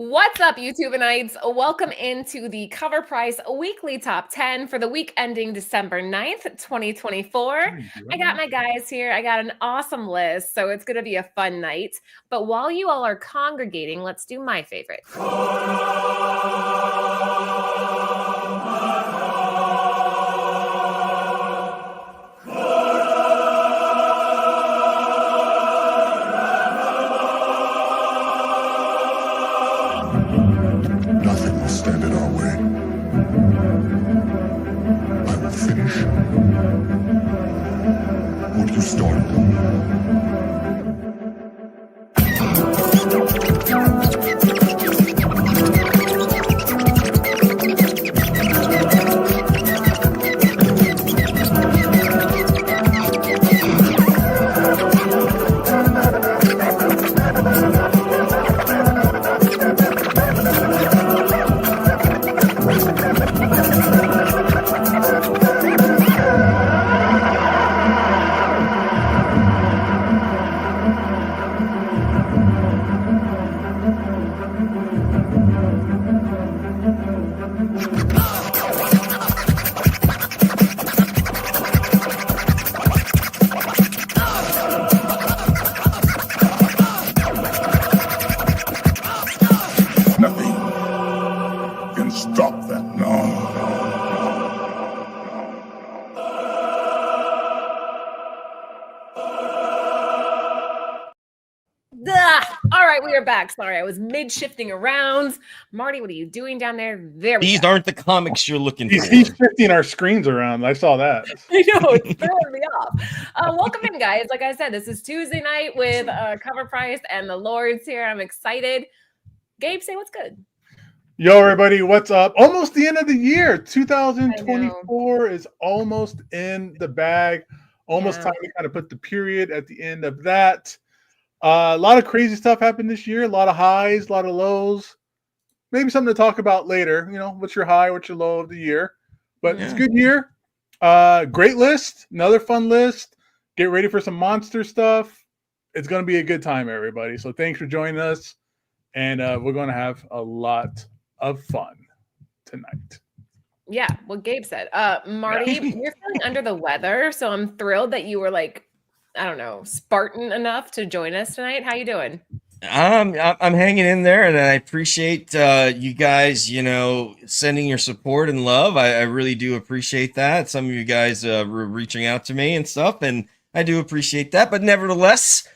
What's up, YouTubeites? Welcome into the Cover Price Weekly Top 10 for the week ending December 9th, 2024. I got my guys here. I got an awesome list, so it's going to be a fun night. But while you all are congregating, let's do my favorite. Nothing will stand in our way. I will finish what you started. Nothing can stop that now. All right, we are back. Sorry, I was mid-shifting around. Marty, what are you doing down there? There we These go. aren't the comics you're looking for. He's shifting our screens around. I saw that. I know, it's throwing me off. Welcome in, guys. Like I said, this is Tuesday night with Cover Price and the Lords here. I'm excited. Gabe, say what's good. Yo, everybody, what's up? Almost the end of the year. 2024 is almost in the bag. Almost time to kind of put the period at the end of that. A lot of crazy stuff happened this year. A lot of highs, a lot of lows. Maybe something to talk about later. You know, what's your high, what's your low of the year? But it's a good year. Great list. Another fun list. Get ready for some monster stuff. It's going to be a good time, everybody. So thanks for joining us. And we're going to have a lot of fun tonight. Yeah, what Gabe said. Marty, you're feeling under the weather, so I'm thrilled that you were like, I don't know, Spartan enough to join us tonight. How you doing? I'm hanging in there, and I appreciate you guys, sending your support and love. I really do appreciate that. Some of you guys were reaching out to me and stuff, and I do appreciate that. But nevertheless,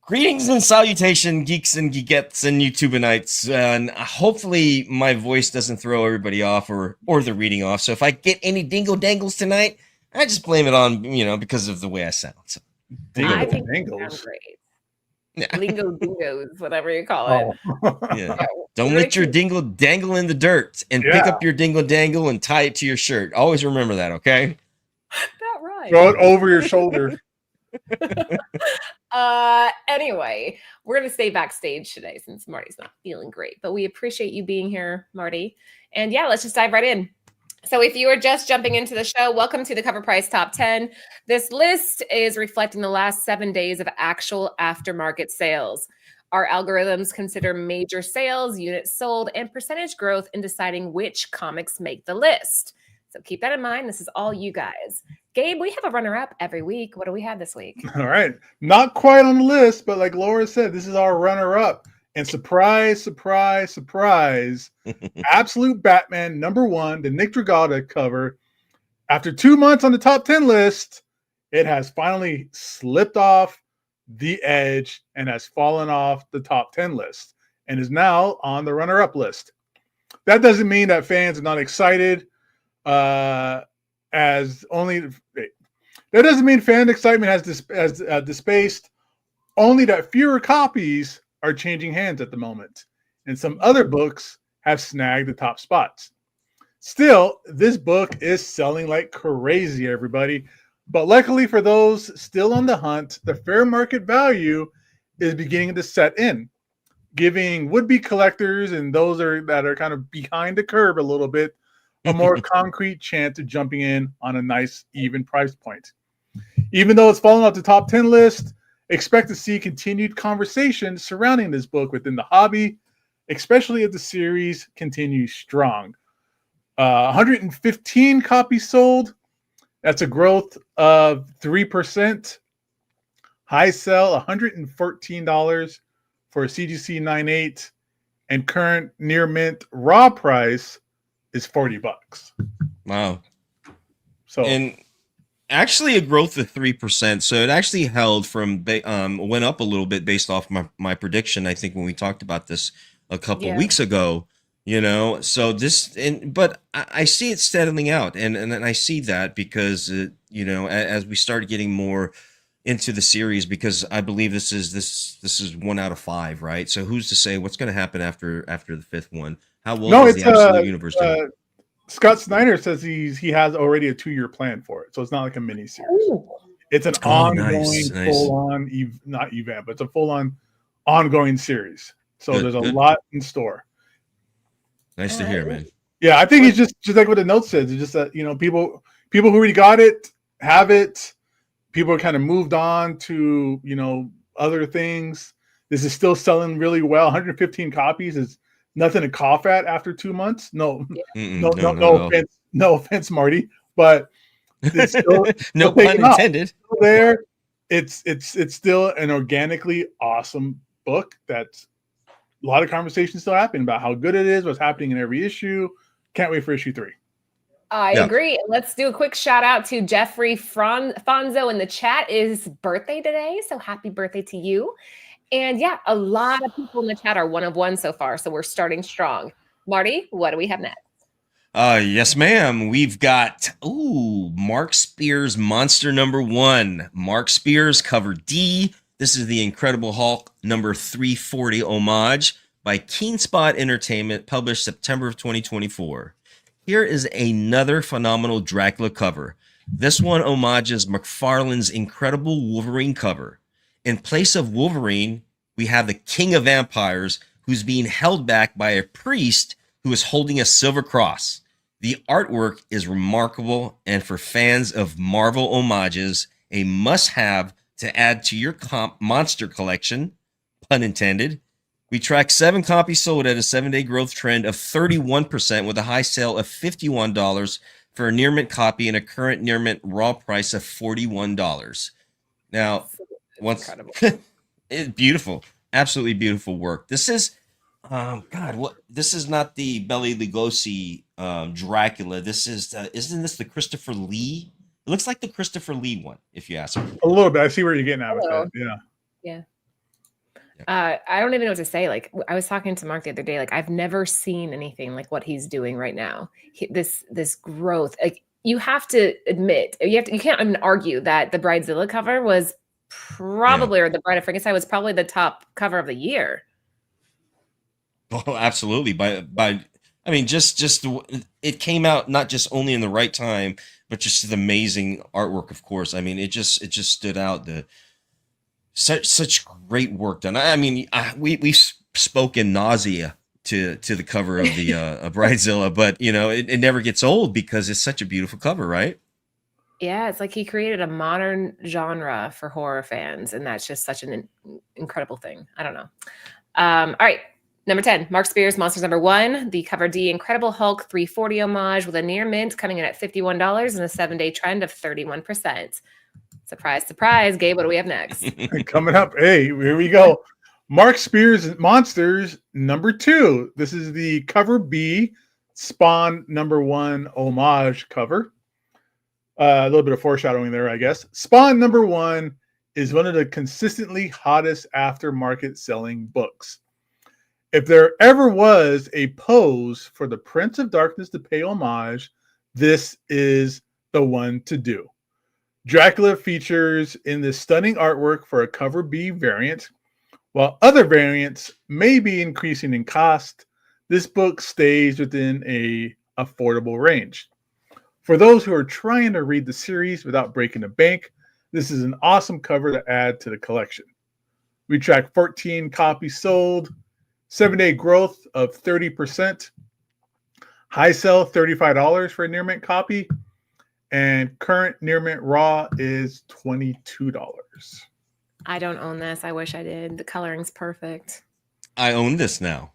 greetings and salutation, geeks and geekettes and YouTubeites. And hopefully my voice doesn't throw everybody off or the reading off. So if I get any dingle dangles tonight, I just blame it on, because of the way I sound. So, I think you sound great. Yeah. Lingo dingos, whatever you call it. Yeah. Don't let your dingle dangle in the dirt, and pick up your dingle dangle and tie it to your shirt. Always remember that, okay? That right. Throw it over your shoulder. Anyway, we're gonna stay backstage today since Marty's not feeling great, but we appreciate you being here, Marty. And yeah, let's just dive right in. So if you are just jumping into the show, welcome to the Cover Price Top 10. This list is reflecting the last 7 days of actual aftermarket sales. Our algorithms consider major sales, units sold, and percentage growth in deciding which comics make the list. So keep that in mind. This is all you guys. Gabe, we have a runner-up every week. What do we have this week? All right. Not quite on the list, but like Laura said, this is our runner-up. And surprise, surprise, surprise, Absolute Batman #1, the Nick Dragotta cover. After 2 months on the top 10 list, it has finally slipped off the edge and has fallen off the top 10 list and is now on the runner-up list. That doesn't mean that fans are not excited. That doesn't mean fan excitement has dispaced. Only that fewer copies are changing hands at the moment, and some other books have snagged the top spots. Still, this book is selling like crazy, everybody. But luckily for those still on the hunt, the fair market value is beginning to set in, giving would-be collectors and those that are kind of behind the curve a little bit a more concrete chance of jumping in on a nice, even price point. Even though it's fallen off the top 10 list, expect to see continued conversation surrounding this book within the hobby, especially if the series continues strong. 115 copies sold. That's a growth of 3%. High sell, $114 for a CGC 9.8, and current near mint raw price is $40. Wow. So, and actually a growth of 3%. So it actually held from went up a little bit based off my prediction. I think when we talked about this a couple weeks ago, so this, but I see it settling out, and I see that because as we start getting more into the series, because I believe this is 1 out of 5, right? So who's to say what's going to happen after the 5th one? How well is the Absolute Universe doing? Scott Snyder says he has already a 2-year plan for it, so it's not like a mini series. It's an ongoing, full-on, not event, but it's a full-on, ongoing series. So there's a lot in store. Nice to hear, man. Yeah, I think it's just like what the note says. It's just that people who already got it have it. People are kind of moved on to other things. This is still selling really well. 115 copies is nothing to cough at after 2 months. No offense, no offense, Marty, but it's still no pun intended. There, it's still an organically awesome book. That's a lot of conversations still happening about how good it is, what's happening in every issue. Can't wait for issue 3. I agree. Let's do a quick shout out to Jeffrey Fonzo in the chat. Is birthday today, so happy birthday to you. And yeah, a lot of people in the chat are 1 of 1 so far, so we're starting strong. Marty, what do we have next? Yes, ma'am. We've got Mark Spears Monster #1. Mark Spears cover D. This is the Incredible Hulk number 340 homage by Keenspot Entertainment, published September of 2024. Here is another phenomenal Dracula cover. This one homages McFarlane's incredible Wolverine cover. In place of Wolverine, we have the King of Vampires, who's being held back by a priest who is holding a silver cross. The artwork is remarkable, and for fans of Marvel homages, a must-have to add to your monster collection, pun intended. We track 7 copies sold at a 7-day growth trend of 31%, with a high sale of $51 for a near mint copy and a current near mint raw price of $41. Now, incredible. It's beautiful, absolutely beautiful work. This is, this is not the Bela Lugosi Dracula. This is, isn't this the Christopher Lee? It looks like the Christopher Lee one, if you ask me. A little bit. I see where you're getting at with that. Yeah. I don't even know what to say. Like, I was talking to Mark the other day. Like, I've never seen anything like what he's doing right now. This growth. Like, you have to admit, you can't even argue that the Bridezilla cover was probably, or the Bride of Frankenstein was probably the top cover of the year. Oh, absolutely. I mean, just it came out not just only in the right time, but just the amazing artwork, of course. I mean, it just stood out. Such great work done. I mean, we spoke in nausea to the cover of the Bridezilla, but it never gets old because it's such a beautiful cover, right? Yeah, it's like he created a modern genre for horror fans, and that's just such an incredible thing. I don't know. All right. Number 10, Mark Spears, Monsters #1, the cover D Incredible Hulk 340 homage with a near mint coming in at $51 and a 7-day trend of 31%. Surprise, surprise. Gabe, what do we have next? Coming up. Hey, here we go. Mark Spears Monsters #2. This is the cover B Spawn #1 homage cover. A little bit of foreshadowing there, I guess. Spawn #1 is one of the consistently hottest aftermarket selling books. If there ever was a pose for the Prince of Darkness to pay homage, this is the one to do. Dracula features in this stunning artwork for a cover B variant. While other variants may be increasing in cost, this book stays within a affordable range. For those who are trying to read the series without breaking the bank, this is an awesome cover to add to the collection. We track 14 copies sold, 7-day growth of 30%, high sell $35 for a near mint copy, and current near mint raw is $22. I don't own this. I wish I did. The coloring's perfect. I own this now.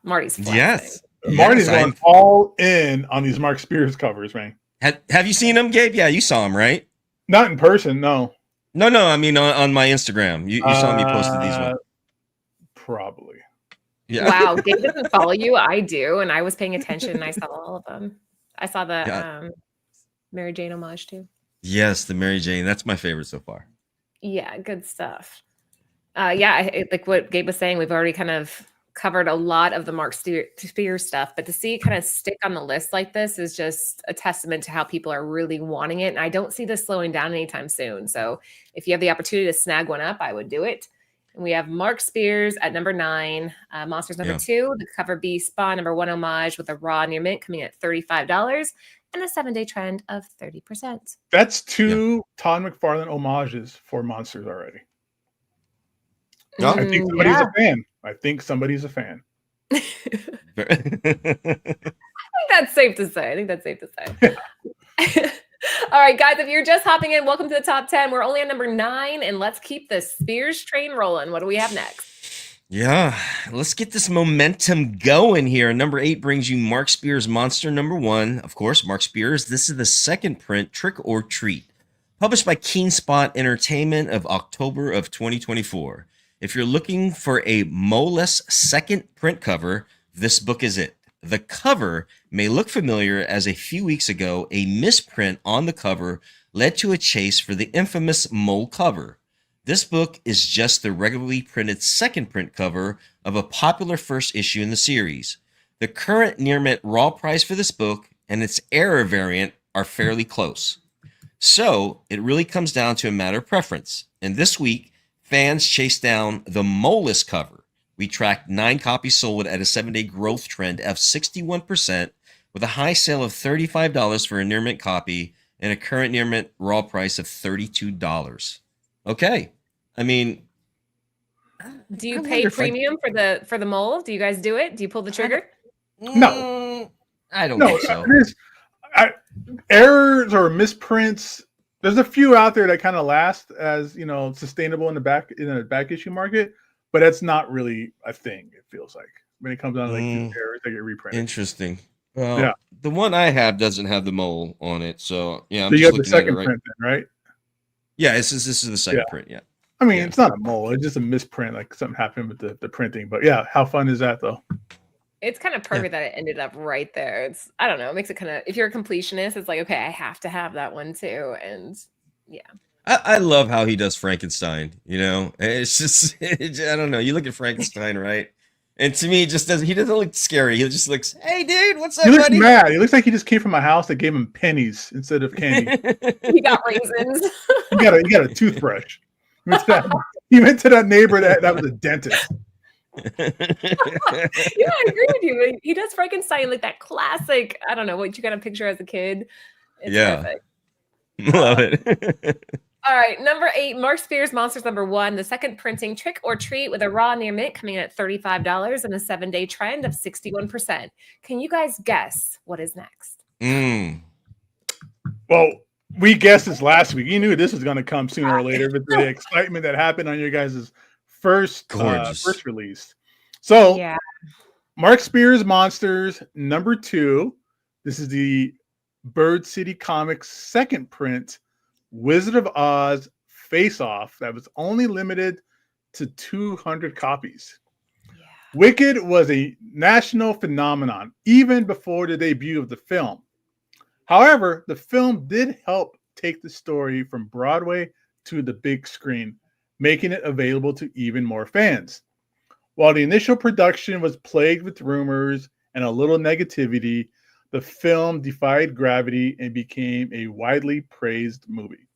Marty's flexing. Yes. Marty's Yes, going all in on these Mark Spears covers, man. Have you seen him, Gabe? Yeah, you saw him, right? Not in person, no. No, I mean on my Instagram. You saw me posted these ones. Probably. Yeah. Wow, Gabe doesn't follow you. I do, and I was paying attention and I saw all of them. I saw the Mary Jane homage too. Yes, the Mary Jane. That's my favorite so far. Yeah, good stuff. Like what Gabe was saying, we've already kind of covered a lot of the Mark Spears stuff, but to see it kind of stick on the list like this is just a testament to how people are really wanting it. And I don't see this slowing down anytime soon. So if you have the opportunity to snag one up, I would do it. And we have Mark Spears at number 9, Monsters number 2, the Cover B Spa number 1 homage with a raw near mint coming at $35 and a 7-day trend of 30%. That's 2 Todd McFarlane homages for Monsters already. Oh. I think somebody's a fan. I think somebody's a fan. I think that's safe to say. All right, guys, if you're just hopping in, welcome to the top 10. We're only on number 9, and let's keep the Spears train rolling. What do we have next? Yeah, let's get this momentum going here. Number 8 brings you Mark Spears Monster number 1. Of course, Mark Spears. This is the second print, Trick or Treat, published by Keen Spot Entertainment of October of 2024. If you're looking for a Mo-less second print cover, this book is it. The cover may look familiar, as a few weeks ago, a misprint on the cover led to a chase for the infamous mole cover. This book is just the regularly printed second print cover of a popular first issue in the series. The current near mint raw price for this book and its error variant are fairly close. So it really comes down to a matter of preference. And this week, fans chased down the Mo-less cover. We tracked 9 copies sold at a 7-day growth trend of 61%, with a high sale of $35 for a near mint copy and a current near mint raw price of $32. Okay, I mean, do you pay premium for the mole? Do you guys do it? Do you pull the trigger? No, I don't think so. Errors or misprints. There's a few out there that kind of last as sustainable in the back issue market. But that's not really a thing, it feels like, when it comes down to errors that get reprinted. Interesting. Well, the one I have doesn't have the mole on it, so yeah. So you got the second print then, right? Yeah, this is the second print, yeah. I mean, it's not a mole, it's just a misprint, like something happened with the printing. But yeah, how fun is that though? It's kind of perfect that it ended up right there. I don't know, it makes it kind of, if you're a completionist, it's like, okay, I have to have that one too. And yeah. I love how he does Frankenstein. It's just I don't know. You look at Frankenstein, right? And to me, he doesn't look scary. He just looks, hey, dude, what's up, buddy? He looks mad. He looks like he just came from a house that gave him pennies instead of candy. He got raisins. He got a toothbrush. He went to that neighbor that was a dentist. Yeah, I agree with you. He does Frankenstein like that classic. I don't know what you got a picture as a kid. It's perfect. Love it. All right, number 8, Mark Spears Monsters number 1, the second printing, Trick or Treat, with a raw near mint coming in at $35 and a 7-day trend of 61%. Can you guys guess what is next? Well, we guessed this last week. You knew this was going to come sooner or later, but the excitement that happened on your guys' first release. So, Mark Spears Monsters number 2. This is the Bird City Comics second print, Wizard of Oz Face Off, that was only limited to 200 copies. Yeah. Wicked was a national phenomenon even before the debut of the film. However, the film did help take the story from Broadway to the big screen, making it available to even more fans. While the initial production was plagued with rumors and a little negativity, the film defied gravity and became a widely praised movie.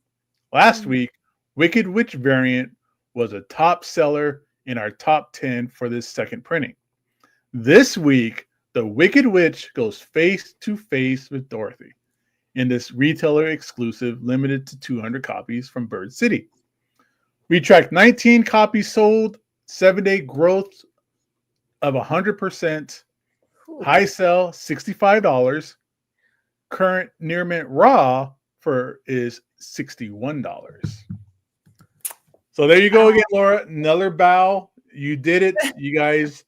Last week, Wicked Witch variant was a top seller in our top 10 for this second printing. This week, the Wicked Witch goes face to face with Dorothy in this retailer exclusive limited to 200 copies from Bird City. We tracked 19 copies sold, 7-day growth of 100%. High sell, $65. Current near mint raw is $61. So there you go again, Laura. Another bow. You did it. You guys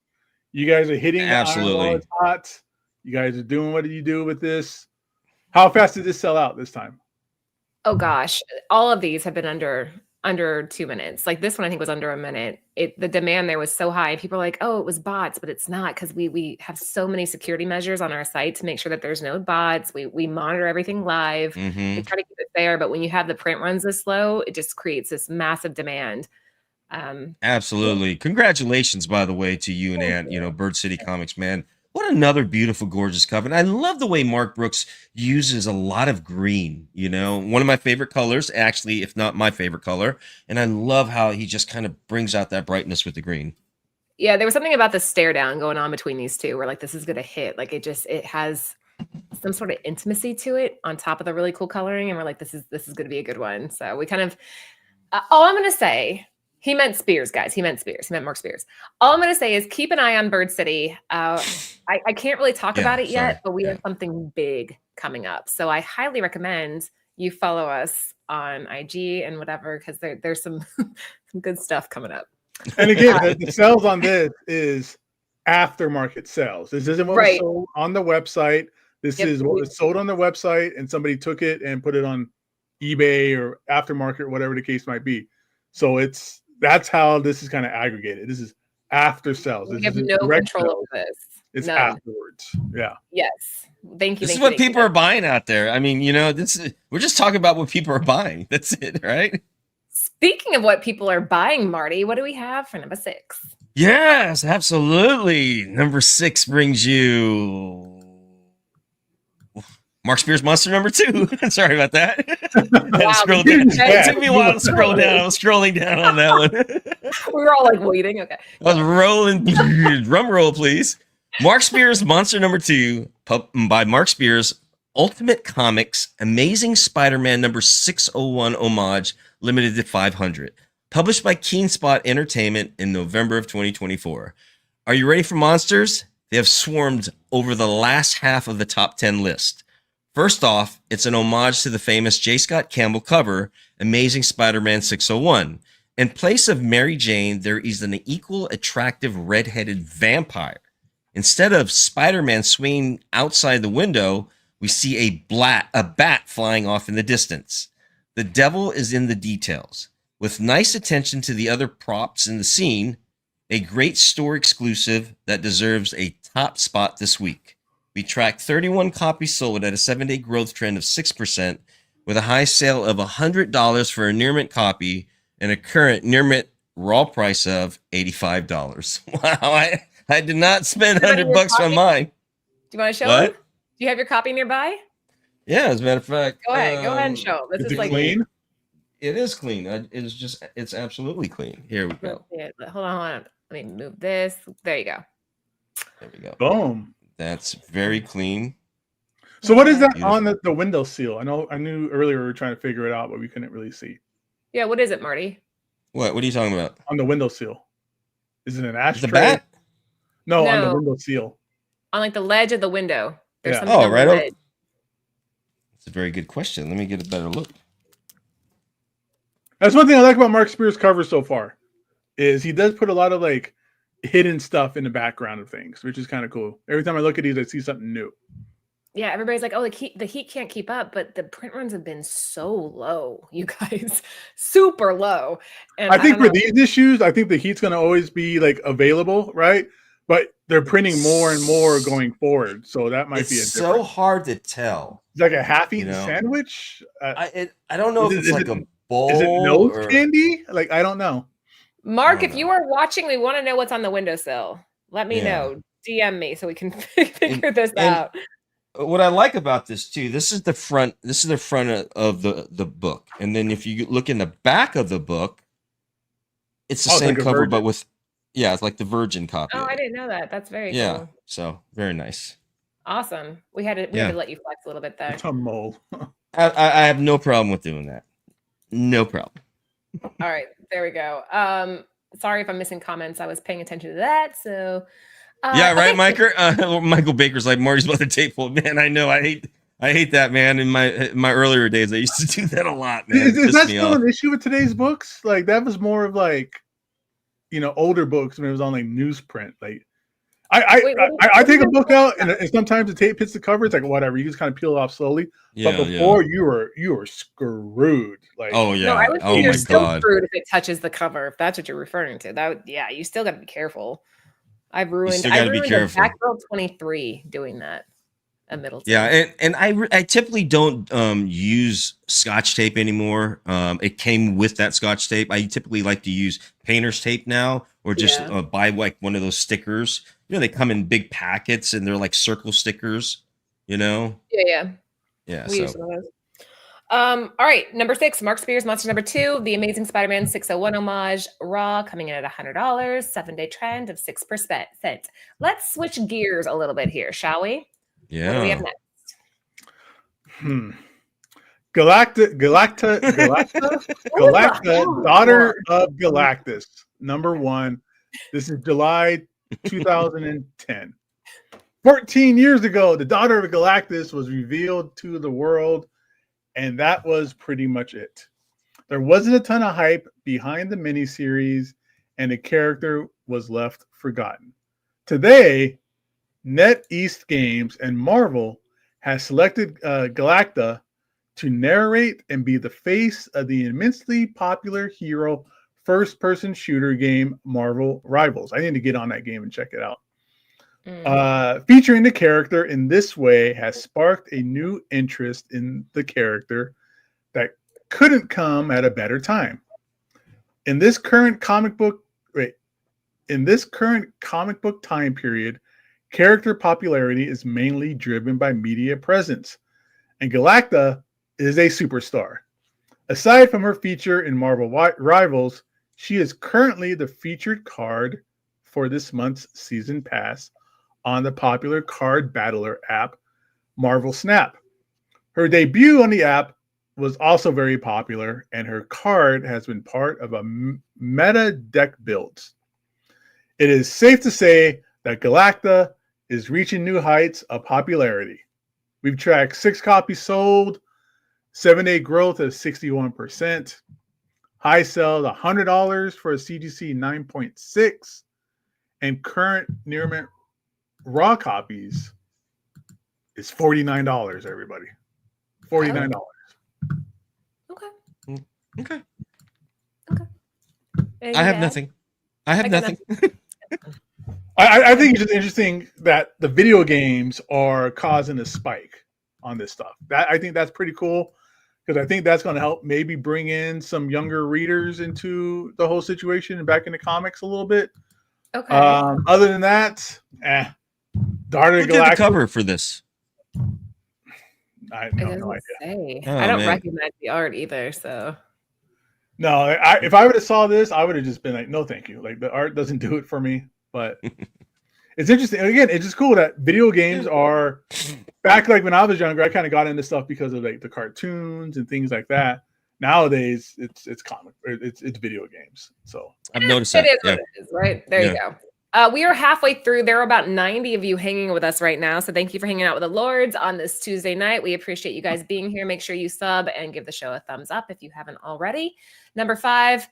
You guys are hitting the iron while it's hot. You guys are doing what you do with this. How fast did this sell out this time? Oh gosh, all of these have been under 2 minutes. Like this one, I think was under a minute. The demand there was so high. People are like, "Oh, it was bots," but it's not because we have so many security measures on our site to make sure that there's no bots. We monitor everything live. We try to keep it fair, but when you have the print runs this slow, it just creates this massive demand. Absolutely. Congratulations, by the way, to you and Aunt. You know, Bird City Comics, man. What another beautiful, gorgeous cover. And I love the way Mark Brooks uses a lot of green, you know, one of my favorite colors, actually, if not my favorite color. And I love how he just kind of brings out that brightness with the green. Yeah, there was something about the stare down going on between these two where like, this is going to hit. Like it has some sort of intimacy to it on top of the really cool coloring. And we're like, this is going to be a good one. So we kind of, all I'm going to say, he meant Spears, guys. He meant Spears. He meant Mark Spears. All I'm going to say is keep an eye on Bird City. I can't really talk about it yet, but we have something big coming up. So I highly recommend you follow us on IG and whatever, because there's some good stuff coming up. And again, the sales on this is aftermarket sales. This isn't what was sold on the website. This is what was sold on the website, and somebody took it and put it on eBay or aftermarket, whatever the case might be. So that's how this is kind of aggregated. This is after sales. We have no control over this. It's afterwards. Yeah. Yes. Thank you. This is what people are buying out there. I mean, you know, we're just talking about what people are buying. That's it, right? Speaking of what people are buying, Marty, what do we have for number 6? Yes, absolutely. Number 6 brings you Mark Spears Monster number 2. Sorry about that. Wow, it took me a while to scroll down. I was scrolling down on that one. We were all like waiting. Okay. I was rolling. Drum roll, please. Mark Spears Monster number 2 by Mark Spears. Ultimate Comics Amazing Spider-Man number 601 homage, limited to 500. Published by Keenspot Entertainment in November of 2024. Are you ready for monsters? They have swarmed over the last half of the top 10 list. First off, it's an homage to the famous J. Scott Campbell cover, Amazing Spider-Man 601. In place of Mary Jane, there is an equal attractive red-headed vampire. Instead of Spider-Man swinging outside the window, we see a bat flying off in the distance. The devil is in the details. With nice attention to the other props in the scene, a great store exclusive that deserves a top spot this week. We tracked 31 copies sold at a 7-day growth trend of 6%, with a high sale of $100 for a near mint copy and a current near mint raw price of $85. Wow, I did not spend $100 on mine. Do you want to show what? them? Do you have your copy nearby? Yeah, as a matter of fact. Go ahead and show. This is like clean. It is clean. It's absolutely clean. Here we go. Yeah, hold on. Let me move this. There you go. There we go. Boom. That's very clean. So what is that on the window seal? I knew earlier we were trying to figure it out, but we couldn't really see. Yeah, what is it, Marty? What are you talking about? On the window seal. Is it an ashtray? The bat? No, on the window seal. On like the ledge of the window. There's something Oh, on right. the ledge. That's a very good question. Let me get a better look. That's one thing I like about Mark Spears' covers so far, is he does put a lot of like hidden stuff in the background of things, which is kind of cool. Every time I look at these, I see something new. Yeah, everybody's like, oh, the heat can't keep up, but the print runs have been so low, you guys, super low. And I think for these issues, I think the heat's going to always be like available, right? But they're printing more and more going forward, so that might be so hard to tell. It's like a half-eaten sandwich. I don't know if it's like a bowl. Is it nose candy? Like I don't know. Mark, if you are watching, we want to know what's on the windowsill. Let me know. DM me so we can figure this out. What I like about this too, this is the front of the book. And then if you look in the back of the book, it's the same like cover, but with it's like the virgin copy. Oh, I didn't know that. That's very cool. So very nice. Awesome. We had to let you flex a little bit there. It's a mole. I have no problem with doing that. No problem. All right, there we go. Sorry if I'm missing comments. I was paying attention to that. So right, Michael Baker's like, Marty's about to tape full. Man, I know. I hate that, man. In my earlier days, I used to do that a lot, man. Is that still an issue with today's books? Like that was more of like, older books when it was on like newsprint. Like Wait, I take a book out, and sometimes the tape hits the cover. It's like whatever. You just kind of peel it off slowly. Yeah, But before you were screwed. Like, oh no, I yeah. would Oh say you're my still god. screwed if it touches the cover. If that's what you're referring to, yeah, you still got to be careful. I've ruined. still I gotta be ruined careful. a Batgirl 23 doing that. A Middleton. Yeah, and I typically don't use Scotch tape anymore. It came with that Scotch tape. I typically like to use painter's tape now, or just buy like one of those stickers. You know, they come in big packets and they're like circle stickers. You know. Yeah. So We use one of those. All right, number 6, Mark Spears, Monster number 2, The Amazing Spider-Man 601 homage, raw, coming in at $100, 7-day trend of 6%. Let's switch gears a little bit here, shall we? yeah. What do we have next? Galacta, daughter of Galactus, number 1. This is July 2010. 14 years ago, the daughter of Galactus was revealed to the world, and that was pretty much it. There wasn't a ton of hype behind the miniseries, and the character was left forgotten. Today, NetEast Games and Marvel has selected Galacta to narrate and be the face of the immensely popular hero first-person shooter game Marvel Rivals. I need to get on that game and check it out. Featuring the character in this way has sparked a new interest in the character that couldn't come at a better time. In this current comic book time period, character popularity is mainly driven by media presence, and Galacta is a superstar. Aside from her feature in Marvel Rivals, she is currently the featured card for this month's season pass on the popular card battler app, Marvel Snap. Her debut on the app was also very popular, and her card has been part of a meta deck builds. It is safe to say that Galacta is reaching new heights of popularity. We've tracked 6 copies sold, 7-day growth of 61%, high sell $100 for a CGC 9.6, and current near mint raw copies is $49, everybody. $49. Okay. I have nothing. I have nothing. I think it's just interesting that the video games are causing a spike on this stuff. I think that's pretty cool, because I think that's going to help maybe bring in some younger readers into the whole situation and back into comics a little bit. Okay. Other than that, Daughter of Look at the Galactus. cover for this. I have no idea. I don't recognize the art either, so. No, if I would have saw this, I would have just been like, no, thank you. Like, the art doesn't do it for me. But it's interesting. Again, it's just cool that video games are back. Like when I was younger, I kind of got into stuff because of like the cartoons and things like that. Nowadays, it's comic, it's video games. So I've noticed that. It is what it is, right? There you go. We are halfway through. There are about 90 of you hanging with us right now. So thank you for hanging out with the Lords on this Tuesday night. We appreciate you guys being here. Make sure you sub and give the show a thumbs up if you haven't already. Number 5.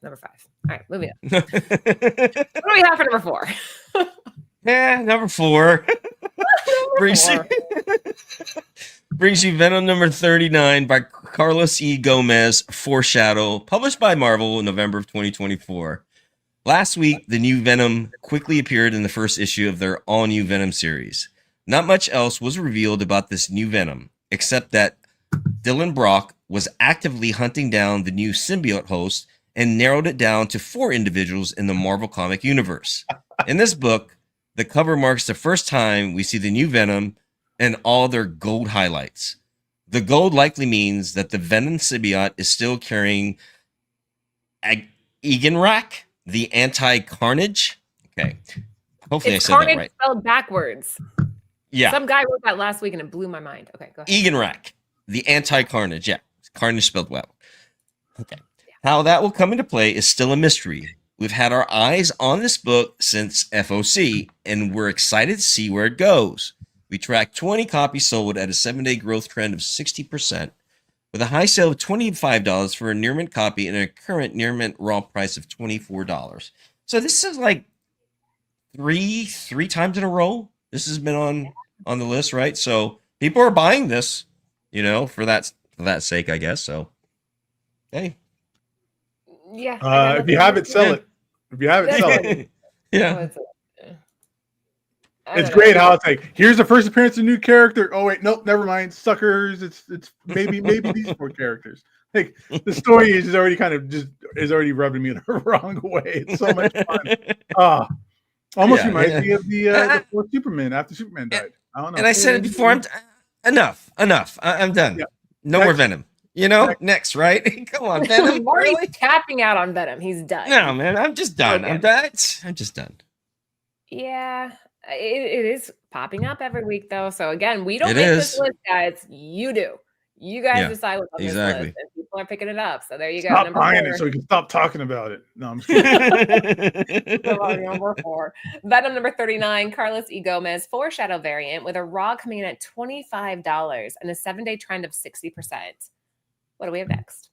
Number 5. All right, moving on. What do we have for number 4? Number 4. Brings you Venom number 39 by Carlos E. Gomez, Foreshadow, published by Marvel in November of 2024. Last week, the new Venom quickly appeared in the first issue of their all-new Venom series. Not much else was revealed about this new Venom, except that Dylan Brock was actively hunting down the new symbiote host and narrowed it down to 4 individuals in the Marvel comic universe. In this book, the cover marks the first time we see the new Venom and all their gold highlights. The gold likely means that the Venom symbiote is still carrying Eganrak, the anti-Carnage. Okay. Hopefully it's I said Carnage that right. Spelled backwards. Yeah. Some guy wrote that last week and it blew my mind. Okay, go ahead. Eganrak, the anti-Carnage. Yeah. Carnage spelled well. Okay. How that will come into play is still a mystery. We've had our eyes on this book since FOC, and we're excited to see where it goes. We tracked 20 copies sold at a 7-day growth trend of 60%, with a high sale of $25 for a near mint copy and a current near mint raw price of $24. So this is like three times in a row. This has been on the list, right? So people are buying this, for that sake, I guess. So hey, Yeah. I got If you nothing have more it, to- sell it. If you have it, That's sell all it. yeah. What's it? I It's don't know. great how it's like, here's the first appearance of a new character. Oh wait, nope, never mind. Suckers. It's maybe these 4 characters. Like the story is already is already rubbing me the wrong way. It's so much fun. Almost Yeah, reminds yeah. me of the I- fourth Superman after Superman died. I don't know. and I said it before. Enough. I'm done. Yeah. No more Venom. Next, right? Come on, Venom. Marty's Really? tapping out on Venom. He's done. No, man. I'm just done. Okay. I'm done. I'm just done. Yeah, it is popping up every week though. So again, we don't It make is. this list, guys. You do. You guys Yeah, decide what's on exactly. this list, and people are picking it up. So there you go. Stop Number buying 4. it so we can stop talking about it. No, I'm just kidding. Number 4. Venom number 39, Carlos E. Gomez, foreshadow variant with a raw coming in at $25 and a 7-day trend of 60%. What do we have next?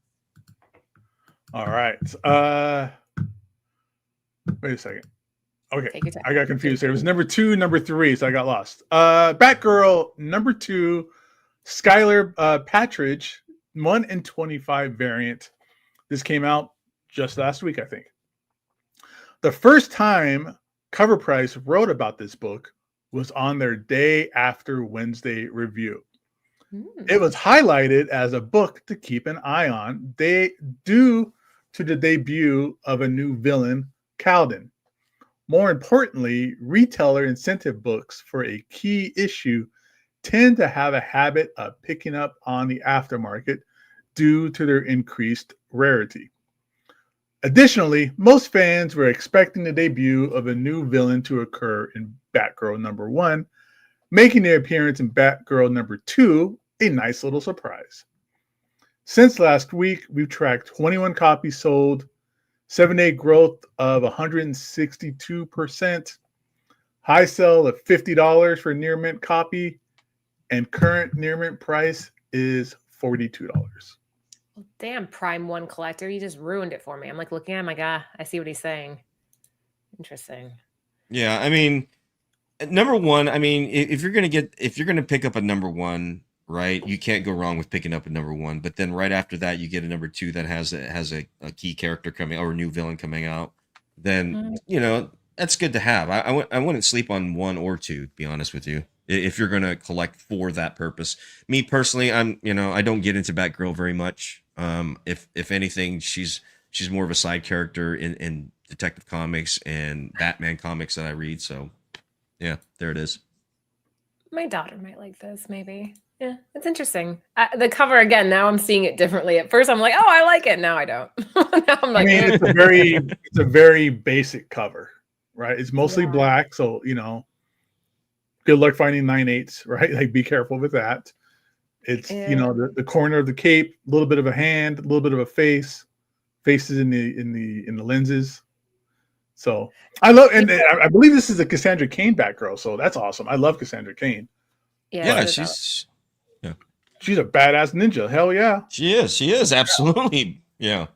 All right. Wait a second. Okay. Take your time. I got confused here. It was number 2, number 3, so I got lost. Batgirl number 2, Skylar Patridge, 1 in 25 variant. This came out just last week, I think. The first time CovrPrice wrote about this book was on their day after Wednesday review. It was highlighted as a book to keep an eye on due to the debut of a new villain, Calden. More importantly, retailer incentive books for a key issue tend to have a habit of picking up on the aftermarket due to their increased rarity. Additionally, most fans were expecting the debut of a new villain to occur in Batgirl number 1, making their appearance in Batgirl number 2 a nice little surprise. Since last week, we've tracked 21 copies sold, 7-day growth of 162%, high sell of $50 for near mint copy, and current near mint price is $42. Damn, Prime 1 collector, you just ruined it for me. I'm like looking at him, like, I see what he's saying. Interesting. Yeah, I mean, number 1. I mean, if you're gonna pick up a number 1, right? You can't go wrong with picking up a number 1. But then right after that, you get a number 2 that has a key character coming or a new villain coming out. Then that's good to have. I wouldn't sleep on 1 or 2, to be honest with you. If you're gonna collect for that purpose. Me personally, I don't get into Batgirl very much. If anything, she's more of a side character in Detective Comics and Batman comics that I read. So yeah, there it is. My daughter might like this, maybe. Yeah, it's interesting. The cover again. Now I'm seeing it differently. At first, I'm like, "Oh, I like it." Now I don't. Now I'm like, it's a very basic cover, right? It's mostly black, so good luck finding 9/8, right? Like, be careful with that. It's the corner of the cape, a little bit of a hand, a little bit of a face, faces in the lenses. So I love, and I believe this is a Cassandra Cain Batgirl, so that's awesome. I love Cassandra Cain. Yeah, she's a badass ninja. Hell yeah, she is absolutely. Yeah.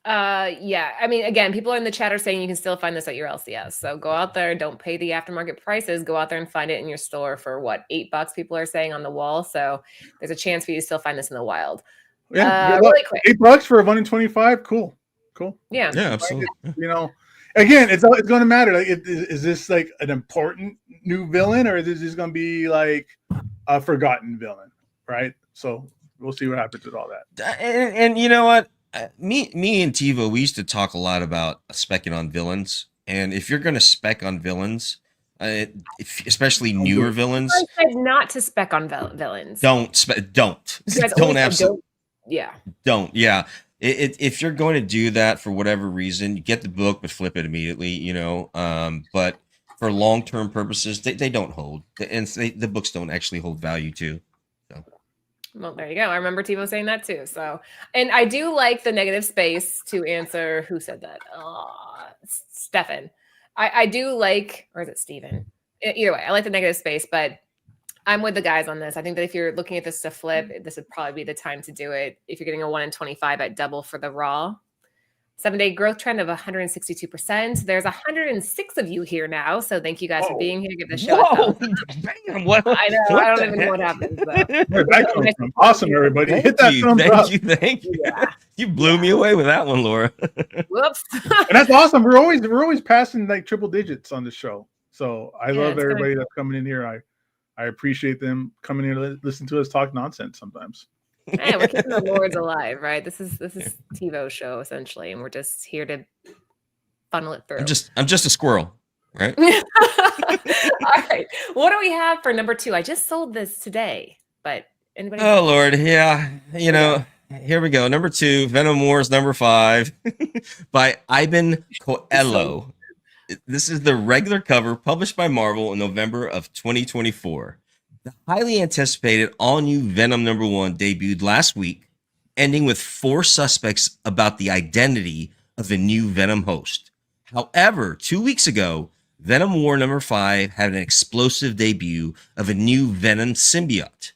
Yeah. I mean, again, people in the chat are saying you can still find this at your LCS. So go out there, don't pay the aftermarket prices. Go out there and find it in your store for what, $8 people are saying on the wall. So there's a chance for you to still find this in the wild. Yeah, really quick. $8 for a 1 in 25. Cool. Yeah, absolutely. Again, it's going to matter. Like, is this like an important new villain, or is this going to be like a forgotten villain? Right. So we'll see what happens with all that. And you know what? Me and Tivo, we used to talk a lot about specking on villains, and if you're going to spec on villains, especially newer villains, I said not to spec on villains. Don't absolutely. Don't. Yeah. If you're going to do that for whatever reason, you get the book but flip it immediately. But for long-term purposes, they don't hold, and the books don't actually hold value too. Well, there you go. I remember Tivo saying that too. So, and I do like the negative space to answer. Who said that? Stefan. I do like, or is it Steven? Either way, I like the negative space, but I'm with the guys on this. I think that if you're looking at this to flip, this would probably be the time to do it. If you're getting a 1 in 25 at double for the raw, 7-day growth trend of 162%. There's 106 of you here now, so thank you guys for being here. Give the show a Whoa! thumbs up. Bam! What? I know. What I the don't even know what heck? happens. Though. Where'd that come from? Awesome, everybody. Thank Hit that you, thumbs thank up. you, thank you. Yeah. You blew me away with that one, Laura. Whoops. And that's awesome. We're always passing like triple digits on the show. So I love it's everybody kinda that's coming in here. I appreciate them coming in to listen to us talk nonsense sometimes. Hey, we're keeping the lords alive, right? This is TiVo's show essentially, and we're just here to funnel it through. I'm just a squirrel, right? All right. What do we have for number 2? I just sold this today, but anybody? Oh Lord, yeah. You know, here we go. Number 2, Venom Wars number 5 by Ivan Coelho. This is the regular cover published by Marvel in November of 2024. The highly anticipated all-new Venom number 1 debuted last week, ending with 4 suspects about the identity of the new Venom host. However, 2 weeks ago, Venom War number 5 had an explosive debut of a new Venom symbiote,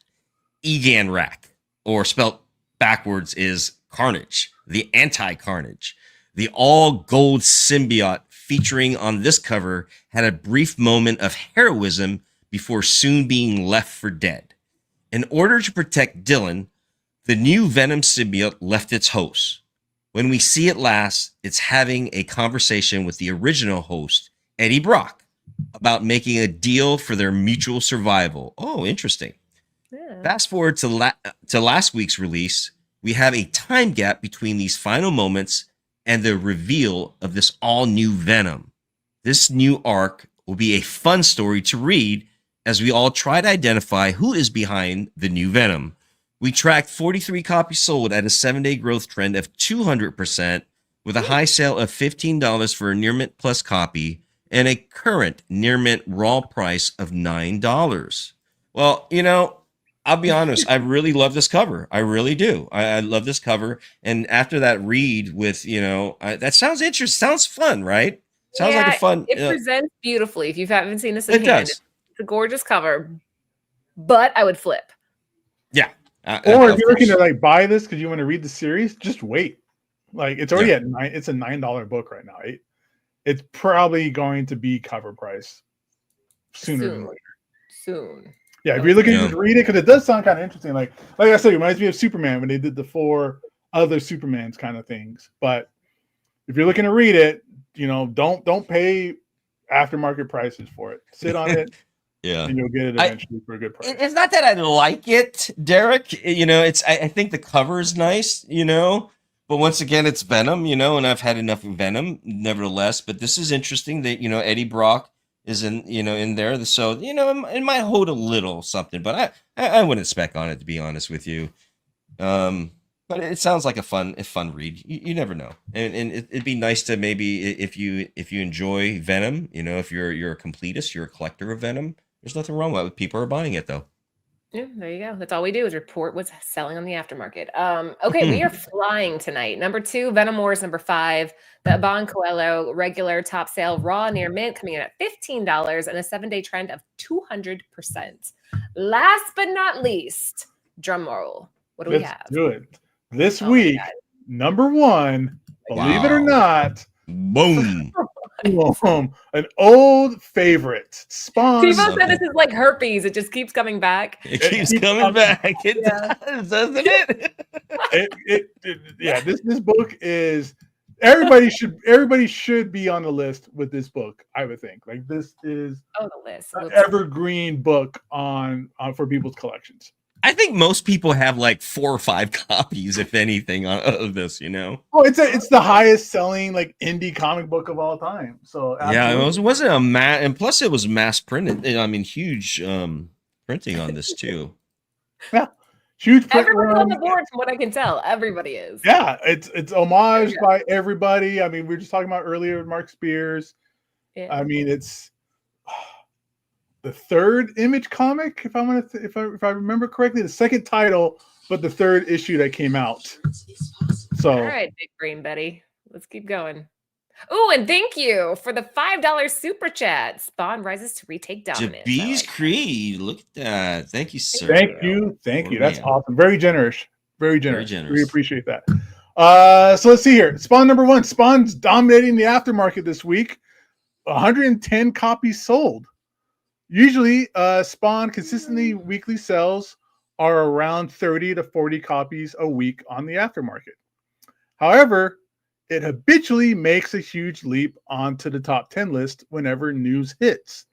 Eganrak, or spelt backwards is Carnage, the anti-Carnage. The all-gold symbiote featuring on this cover had a brief moment of heroism before soon being left for dead. In order to protect Dylan, the new Venom symbiote left its host. When we see it last, it's having a conversation with the original host, Eddie Brock, about making a deal for their mutual survival. Oh, interesting. Yeah. Fast forward to last week's release, we have a time gap between these final moments and the reveal of this all-new Venom. This new arc will be a fun story to read as we all try to identify who is behind the new Venom. We tracked 43 copies sold at a 7-day growth trend of 200%, with a high sale of $15 for a near mint plus copy and a current near mint raw price of $9. Well, you know, I'll be honest, I really love this cover. I really do. I love this cover. And after that read with, you know, that sounds interesting. Sounds fun, right? Sounds like a fun. It presents beautifully. If you haven't seen this It in hand, does. it's a gorgeous cover, but I would flip. Yeah. Or if you're looking to like buy this because you want to read the series, just wait. Like it's already at it's a $9 book right now. It's probably going to be cover price sooner than later. Soon. Yeah, if you're looking to just read it, because it does sound kind of interesting. Like I said, it reminds me of Superman when they did the 4 other Supermans kind of things. But if you're looking to read it, you know, don't pay aftermarket prices for it. Sit on it. Yeah, and you'll get it eventually for a good price. It's not that I like it, Derek. You know, I think the cover is nice, you know, but once again, it's Venom, you know, and I've had enough of Venom, nevertheless. But this is interesting that, you know, Eddie Brock is in there, so you know it might hold a little something, but I wouldn't spec on it, to be honest with you. But it sounds like a fun read. You never know, and it'd be nice to maybe if you enjoy Venom, you know, if you're a completist, you're a collector of Venom. There's nothing wrong with it. People are buying it though. Yeah, there you go. That's all we do is report what's selling on the aftermarket. Okay, we are flying tonight. Number 2, Venom Wars number 5, the Ivan Coelho regular top sale raw near mint coming in at $15 and a 7-day trend of 200%. Last but not least, drum roll. What do we have? Let's do it. This week, number 1, believe it or not, boom. An old favorite. Spawn. TiVo said this is like herpes. It just keeps coming back. It keeps coming back. It does, doesn't it? Yeah, this book is everybody should be on the list with this book, I would think. Like this is the list. An evergreen book on for people's collections. I think most people have like 4 or 5 copies, if anything, of this. You know. Oh, it's the highest selling like indie comic book of all time. So absolutely. Yeah, it wasn't a and plus it was mass printed. I mean, huge printing on this too. Yeah, huge. Everybody's on the board, from what I can tell. Everybody is. Yeah, it's homage by everybody. I mean, we were just talking about earlier with Mark Spears. Yeah. I mean, it's the 3rd Image comic, if I remember correctly, the 2nd title, but the 3rd issue that came out. So, all right, Big Brain Betty, let's keep going. Oh, and thank you for the $5 super chat. Spawn rises to retake dominance. Jabee's Creed, look at that. Thank you, sir. Thank you. That's awesome. Very generous. Very generous. We appreciate that. So let's see here. Spawn number 1. Spawn's dominating the aftermarket this week. 110 copies sold. Usually, Spawn consistently weekly sales are around 30 to 40 copies a week on the aftermarket. However, it habitually makes a huge leap onto the top 10 list whenever news hits.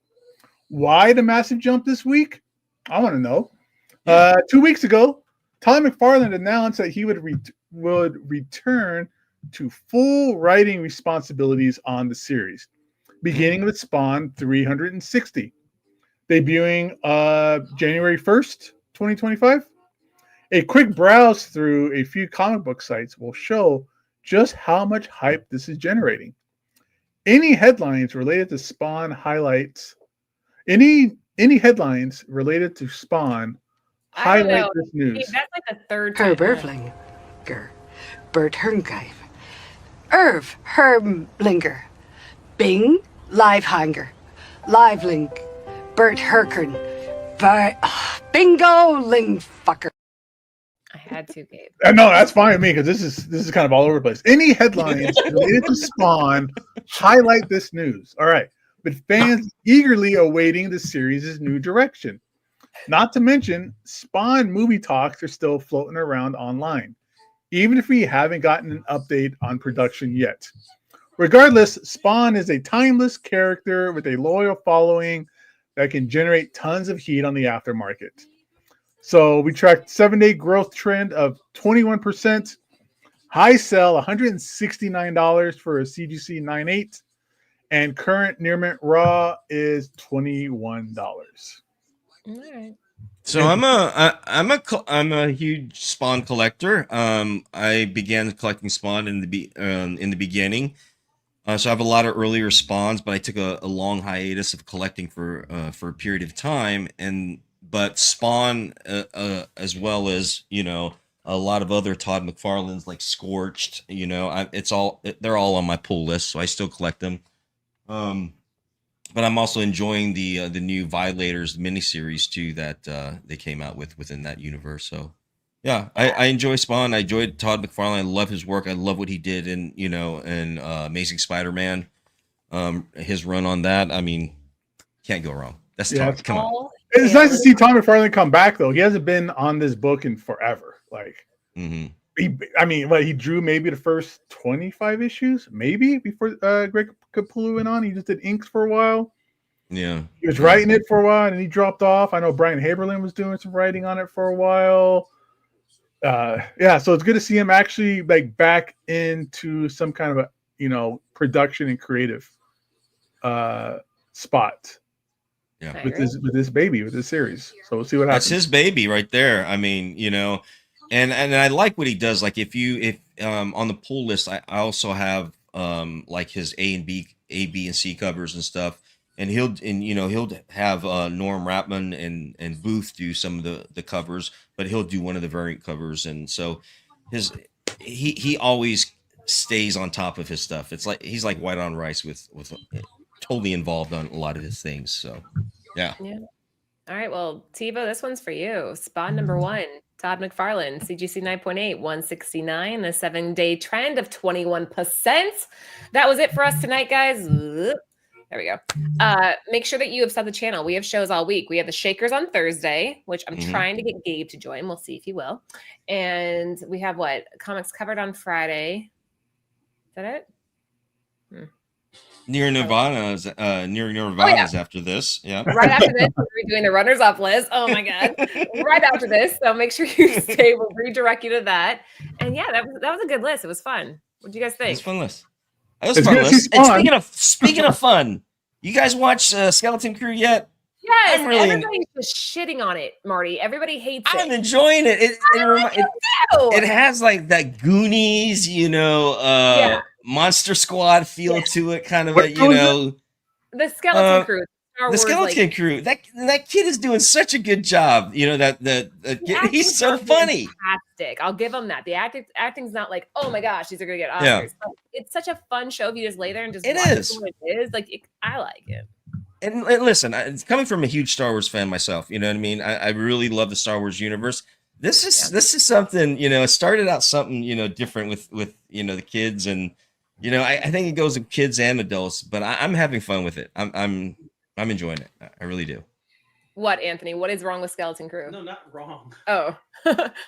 Why the massive jump this week? I want to know. 2 weeks ago, Todd McFarlane announced that he would return to full writing responsibilities on the series, beginning with Spawn 360, debuting January 1st, 2025. A quick browse through a few comic book sites will show just how much hype this is generating. Any headlines related to Spawn highlights any headlines related to Spawn highlight this news. That's like the third Herb time. Erflinger, Bert Hermgeif, Irv Hermlinger, Bing Livehanger, Livelink, Bert Herkern, Bingo Lingfucker. I had to, Gabe. No, that's fine with me because this is kind of all over the place. Any headlines related to Spawn highlight this news. All right, but fans eagerly awaiting the series' new direction. Not to mention, Spawn movie talks are still floating around online, even if we haven't gotten an update on production yet. Regardless, Spawn is a timeless character with a loyal following that can generate tons of heat on the aftermarket. So we tracked 7-day growth trend of 21%, high sell $169 for a CGC 9.8, and current near mint raw is $21. All right. So I'm a huge Spawn collector. I began collecting Spawn in the beginning. So I have a lot of earlier Spawns, but I took a long hiatus of collecting for a period of time. But Spawn, as well as a lot of other Todd McFarlane's like Scorched, they're all on my pull list, so I still collect them. But I'm also enjoying the new Violators miniseries too that they came out within that universe. So yeah, I enjoy Spawn. I enjoyed Todd McFarlane. I love his work. I love what he did in Amazing Spider-Man. His run on that. I mean, can't go wrong. That's Todd. Come on. It's nice to see Todd McFarlane come back though. He hasn't been on this book in forever. Like he drew maybe the first 25 issues, maybe before Greg Capullo went on. He just did inks for a while. Yeah, he was writing it for a while and he dropped off. I know Brian Haberlin was doing some writing on it for a while. So it's good to see him actually like back into some kind of a production and creative spot. Yeah, with this baby, with this series. So we'll see what happens. That's his baby right there. I mean, and I like what he does. Like if on the pull list, I also have like his A, B, and C covers and stuff. And he'll have Norm Rapman and Booth do some of the covers, but he'll do one of the variant covers. And so he always stays on top of his stuff. It's like he's like white on rice with totally involved on a lot of his things. So yeah. All right, well, Tivo, this one's for you. Spawn number 1, Todd McFarlane, CGC 9.8, 169, the 7-day trend of 21%. That was it for us tonight, guys. There we go. Make sure that you have subbed the channel. We have shows all week. We have the Shakers on Thursday, which I'm trying to get Gabe to join. We'll see if he will. And we have Comics Covered on Friday. Is that it? Near Nirvana is after this. Yeah. Right after this, we're doing the runners up list. Oh my God. Right after this. So make sure you stay. We'll redirect you to that. And yeah, that was a good list. It was fun. What do you guys think? It was a fun list. That was a fun list. And speaking of fun, you guys watch Skeleton Crew yet? Yes, everybody's just shitting on it, Marty. Everybody hates it. I'm enjoying it. It has like that Goonies, Monster Squad feel to it, kind of the Skeleton Crew. The Skeleton Crew. That kid is doing such a good job. He's so funny. Fantastic. I'll give him that. The acting's not like, oh my gosh, these are gonna get Oscars. Yeah. It's such a fun show if you just lay there and just watch it. It is I like it. And listen, it's coming from a huge Star Wars fan myself. You know what I mean? I really love the Star Wars universe. This is something, it started out something, different with the kids, and I think it goes with kids and adults, but I'm having fun with it. I'm enjoying it. I really do. What, Anthony? What is wrong with Skeleton Crew? No, not wrong. Oh,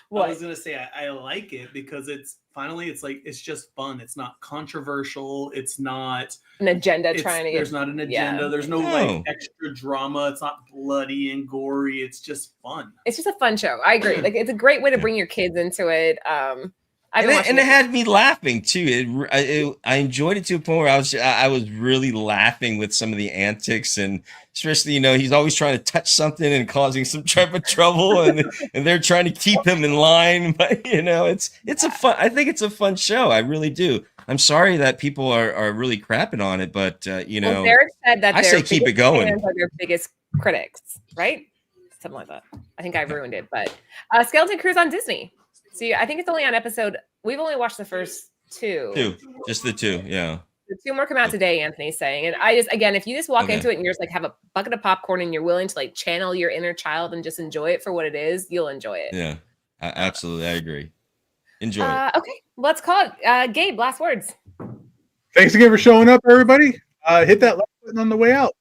what? I was gonna say I like it because it's like it's just fun. It's not controversial. It's not an agenda trying to. There's not an agenda. Yeah. There's no like extra drama. It's not bloody and gory. It's just fun. It's just a fun show. I agree. Like it's a great way to bring your kids into it. And it had me laughing too. I enjoyed it to a point where I was really laughing with some of the antics, and especially he's always trying to touch something and causing some type of trouble, and they're trying to keep him in line. But it's a fun. I think it's a fun show. I really do. I'm sorry that people are really crapping on it, but Derek said that I say keep it going. Fans are their biggest critics, right? Something like that. I think I ruined it, but Skeleton Crew's on Disney. See, I think it's only on episode. We've only watched the first two. Just the two, yeah. The two more come out today, Anthony's saying. And I just, again, if you just walk into it and you're just like have a bucket of popcorn and you're willing to like channel your inner child and just enjoy it for what it is, you'll enjoy it. Yeah, absolutely. I agree. Enjoy it. Okay, let's call it. Gabe, last words. Thanks again for showing up, everybody. Hit that like button on the way out.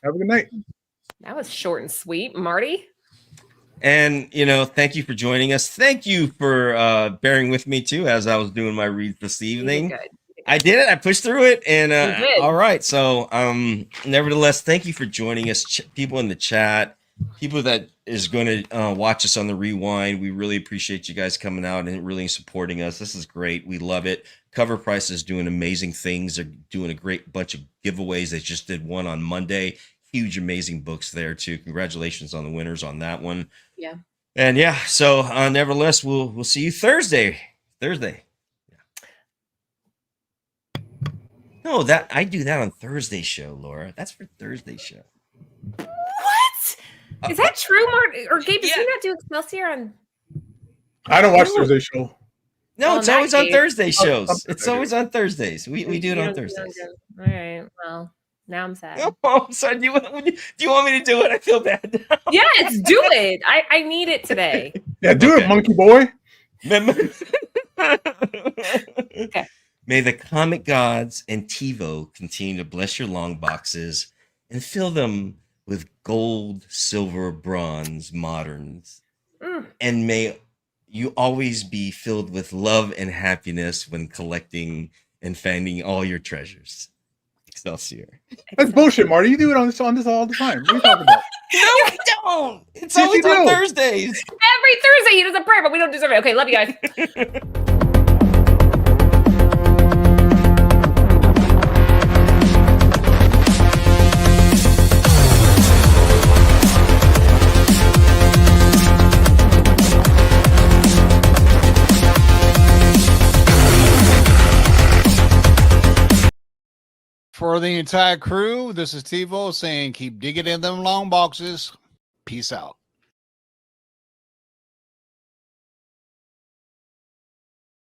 Have a good night. That was short and sweet. Marty? And, thank you for joining us. Thank you for bearing with me, too, as I was doing my reads this evening. I did it. I pushed through it. And all right. So, nevertheless, thank you for joining us, people in the chat, people that is going to watch us on the rewind. We really appreciate you guys coming out and really supporting us. This is great. We love it. CovrPrice is doing amazing things. They're doing a great bunch of giveaways. They just did one on Monday. Huge, amazing books there, too. Congratulations on the winners on that one. Yeah. And so nevertheless, we'll see you Thursday. Yeah. No, that I do that on Thursday show, Laura. That's for Thursday show. What? Is that true, Marty? Or Gabe, does he not do Excelsior on? I don't watch Thursday show. No, it's always on Thursday shows. It's always on Thursdays. We do it on Thursdays. All right. Well. Now I'm sad. Oh, I'm sorry. Do you want me to do it? I feel bad now. Yes, do it. I need it today. Yeah, do it, monkey boy. Okay. May the comic gods and TiVo continue to bless your long boxes and fill them with gold, silver, bronze, moderns. And may you always be filled with love and happiness when collecting and finding all your treasures. Excelsior. That's bullshit, Marty. You do it on this all the time. What are you talking about? No, I don't. It's always on Thursdays. Every Thursday he does a prayer, but we don't deserve it. Okay, love you guys. For the entire crew, this is TiVo saying keep digging in them long boxes. Peace out.